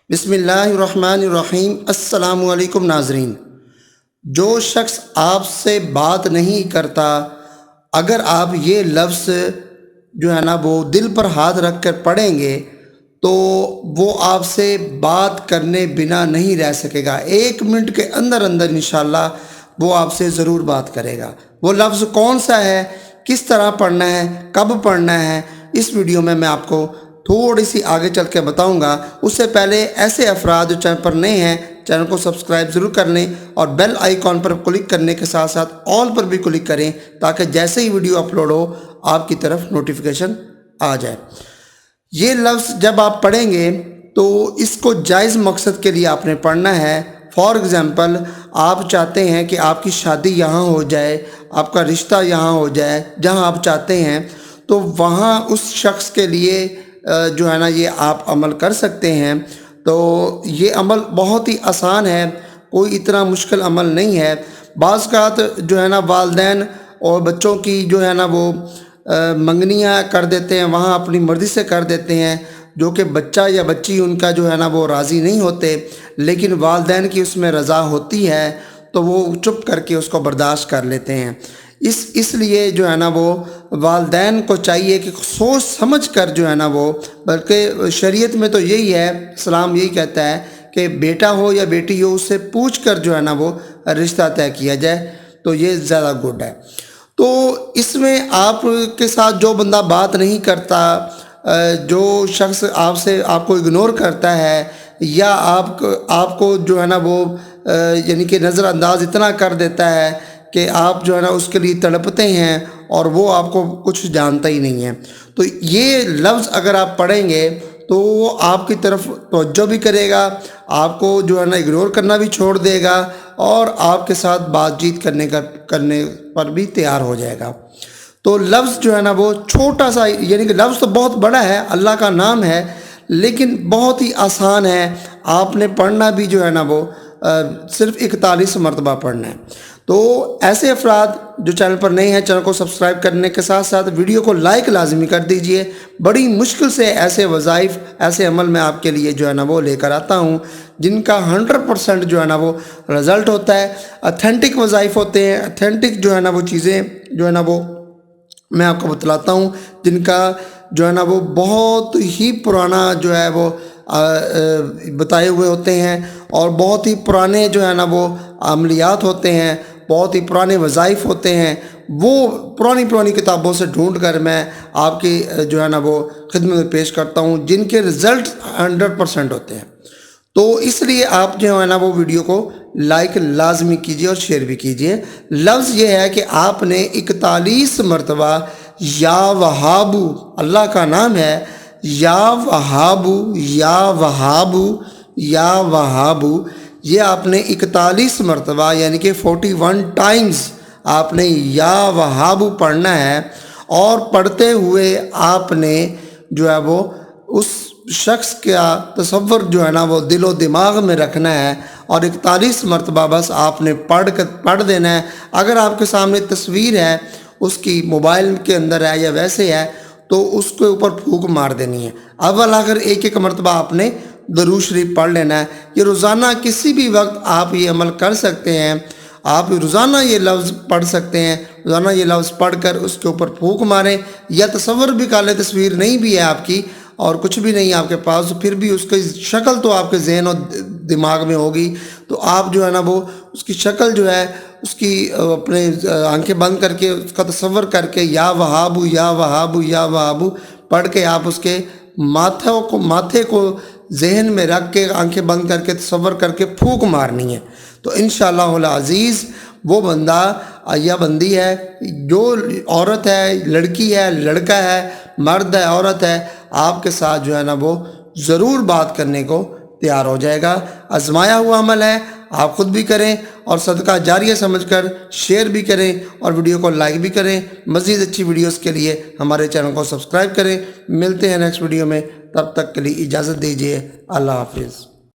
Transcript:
بسم اللہ الرحمن الرحیم۔ السلام علیکم ناظرین۔ جو شخص آپ سے بات نہیں کرتا، اگر آپ یہ لفظ جو ہے نا وہ دل پر ہاتھ رکھ کر پڑھیں گے تو وہ آپ سے بات کرنے بنا نہیں رہ سکے گا۔ 1 منٹ کے اندر اندر انشاءاللہ وہ آپ سے ضرور بات کرے گا۔ وہ لفظ کون سا ہے، کس طرح پڑھنا ہے، کب پڑھنا ہے، اس ویڈیو میں آپ کو تھوڑی سی آگے چل کے بتاؤں گا۔ اس سے پہلے ایسے افراد جو چینل پر نئے ہیں، چینل کو سبسکرائب ضرور کر لیں اور بیل آئیکن پر کلک کرنے کے ساتھ ساتھ آل پر بھی کلک کریں تاکہ جیسے ہی ویڈیو اپلوڈ ہو آپ کی طرف نوٹیفیکیشن آ جائے۔ یہ لفظ جب آپ پڑھیں گے تو اس کو جائز مقصد کے لیے آپ نے پڑھنا ہے۔ فار ایگزامپل، آپ چاہتے ہیں کہ آپ کی شادی یہاں ہو جائے، آپ کا رشتہ یہاں ہو جائے جہاں آپ چاہتے ہیں، تو وہاں اس شخص کے لیے جو ہے نا یہ آپ عمل کر سکتے ہیں۔ تو یہ عمل بہت ہی آسان ہے، کوئی اتنا مشکل عمل نہیں ہے۔ بعض اوقات جو ہے نا والدین اور بچوں کی جو ہے نا وہ منگنیاں کر دیتے ہیں، وہاں اپنی مرضی سے کر دیتے ہیں، جو کہ بچہ یا بچی ان کا جو ہے نا وہ راضی نہیں ہوتے، لیکن والدین کی اس میں رضا ہوتی ہے تو وہ چپ کر کے اس کو برداشت کر لیتے ہیں۔ اس لیے جو ہے نا وہ والدین کو چاہیے کہ سوچ سمجھ کر جو ہے نا وہ، بلکہ شریعت میں تو یہی ہے، اسلام یہی کہتا ہے کہ بیٹا ہو یا بیٹی ہو اس سے پوچھ کر جو ہے نا وہ رشتہ طے کیا جائے، تو یہ زیادہ گڈ ہے۔ تو اس میں آپ کے ساتھ جو بندہ بات نہیں کرتا، جو شخص آپ کو اگنور کرتا ہے، یا آپ کو جو ہے نا وہ یعنی کہ نظر انداز اتنا کر دیتا ہے کہ آپ جو ہے نا اس کے لیے تڑپتے ہیں اور وہ آپ کو کچھ جانتا ہی نہیں ہے، تو یہ لفظ اگر آپ پڑھیں گے تو وہ آپ کی طرف توجہ بھی کرے گا، آپ کو جو ہے نا اگنور کرنا بھی چھوڑ دے گا اور آپ کے ساتھ بات چیت کرنے پر بھی تیار ہو جائے گا۔ تو لفظ جو ہے نا وہ چھوٹا سا، یعنی کہ لفظ تو بہت بڑا ہے، اللہ کا نام ہے، لیکن بہت ہی آسان ہے۔ آپ نے پڑھنا بھی جو ہے نا وہ صرف 41 مرتبہ پڑھنا ہے۔ تو ایسے افراد جو چینل پر نئے ہیں، چینل کو سبسکرائب کرنے کے ساتھ ساتھ ویڈیو کو لائک لازمی کر دیجئے۔ بڑی مشکل سے ایسے وظائف، ایسے عمل میں آپ کے لیے جو ہے نا وہ لے کر آتا ہوں جن کا 100% جو ہے نا وہ رزلٹ ہوتا ہے۔ اتھینٹک وظائف ہوتے ہیں، اتھینٹک جو ہے نا وہ چیزیں جو ہے نا وہ میں آپ کو بتلاتا ہوں، جن کا جو ہے نا وہ بہت ہی پرانا جو ہے وہ بتائے ہوئے ہوتے ہیں، اور بہت ہی پرانے جو ہے نا وہ عملیات ہوتے ہیں، بہت ہی پرانے وظائف ہوتے ہیں۔ وہ پرانی کتابوں سے ڈھونڈ کر میں آپ کی جو ہے نا وہ خدمت میں پیش کرتا ہوں، جن کے رزلٹ 100% ہوتے ہیں۔ تو اس لیے آپ جو ہے نا وہ ویڈیو کو لائک لازمی کیجئے اور شیئر بھی کیجئے۔ لفظ یہ ہے کہ آپ نے 41 مرتبہ یا وہابو، اللہ کا نام ہے، یا وہابو یا وہابو یا وہابو، یہ آپ نے 41 مرتبہ یعنی کہ 41 ٹائمز آپ نے یا وہابو پڑھنا ہے، اور پڑھتے ہوئے آپ نے جو ہے وہ اس شخص کا تصور جو ہے نا وہ دل و دماغ میں رکھنا ہے، اور 41 مرتبہ بس آپ نے پڑھ دینا ہے۔ اگر آپ کے سامنے تصویر ہے اس کی، موبائل کے اندر ہے یا ویسے ہے، تو اس کے اوپر پھونک مار دینی ہے۔ اول آخر ایک مرتبہ آپ نے درود شریف پڑھ لینا ہے۔ یہ روزانہ کسی بھی وقت آپ یہ عمل کر سکتے ہیں، آپ روزانہ یہ لفظ پڑھ سکتے ہیں، روزانہ یہ لفظ پڑھ کر اس کے اوپر پھونک ماریں، یا تصور بھی کر لیں، تصویر نہیں بھی ہے آپ کی اور کچھ بھی نہیں آپ کے پاس، پھر بھی اس کی شکل تو آپ کے ذہن اور دماغ میں ہوگی، تو آپ جو ہے نا وہ اس کی شکل جو ہے اس کی اپنے آنکھیں بند کر کے اس کا تصور کر کے یا وہابو یا وہابو یا وہابو پڑھ کے آپ اس کے ماتھے کو ذہن میں رکھ کے آنکھیں بند کر کے تصور کر کے پھونک مارنی ہے۔ تو انشاءاللہ العزیز وہ بندہ یا بندی ہے، جو عورت ہے، لڑکی ہے، لڑکا ہے، مرد ہے، عورت ہے، آپ کے ساتھ جو ہے نا وہ ضرور بات کرنے کو تیار ہو جائے گا۔ آزمایا ہوا عمل ہے، آپ خود بھی کریں اور صدقہ جاریہ سمجھ کر شیئر بھی کریں اور ویڈیو کو لائک بھی کریں۔ مزید اچھی ویڈیوز کے لیے ہمارے چینل کو سبسکرائب کریں۔ ملتے ہیں نیکسٹ ویڈیو میں، تب تک کے لیے اجازت دیجیے۔ اللہ حافظ۔